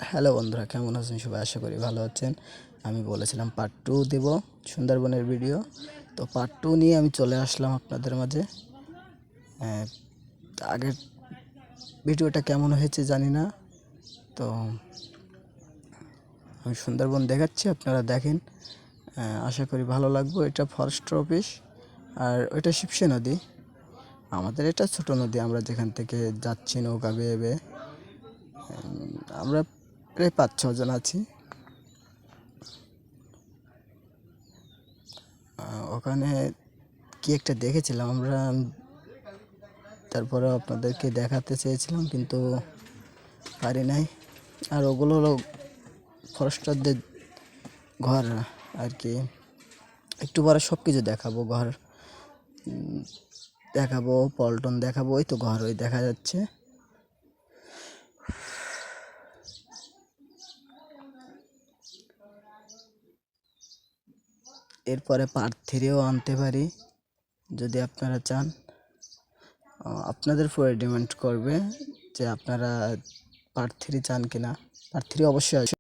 Hello বন্ধুরা, কেমন আছেন সবাই? আশা করি ভালো আছেন। আমি বলেছিলাম পার্ট 2 দেব সুন্দরবনের ভিডিও, তো পার্ট 2 নিয়ে আমি চলে আসলাম আপনাদের মাঝে। আহ, আগের ভিডিওটা কেমন হয়েছে জানি না, তো আমি সুন্দরবন দেখাচ্ছি, আপনারা দেখেন। আশা করি ভালো লাগবে। এটা ফরেস্ট অফিস, আর ওইটা শিবসে নদী। আমাদের এটা ছোট নদী, আমরা যেখান থেকে যাচ্ছি নৌকা বেয়ে বেয়ে। আমরা প্রায় 5-6 জন আছি। ওখানে কি একটা দেখেছিলাম আমরা, তারপরে আপনাদেরকে দেখাতে চেয়েছিলাম কিন্তু পারি নাই। আর ওগুলো হলো ফরেস্টারদের ঘর আর কি। একটু পরে সব কিছু দেখাবো, ঘর দেখাবো, পল্টন দেখাবো। ওই তো ঘর ওই দেখা যাচ্ছে। এরপরে পার্ট 3ও আনতে পারি যদি আপনারা চান। আপনাদের উপরে ডিমান্ড করবে যে আপনারা পার্ট 3 চান কিনা। পার্ট 3 অবশ্যই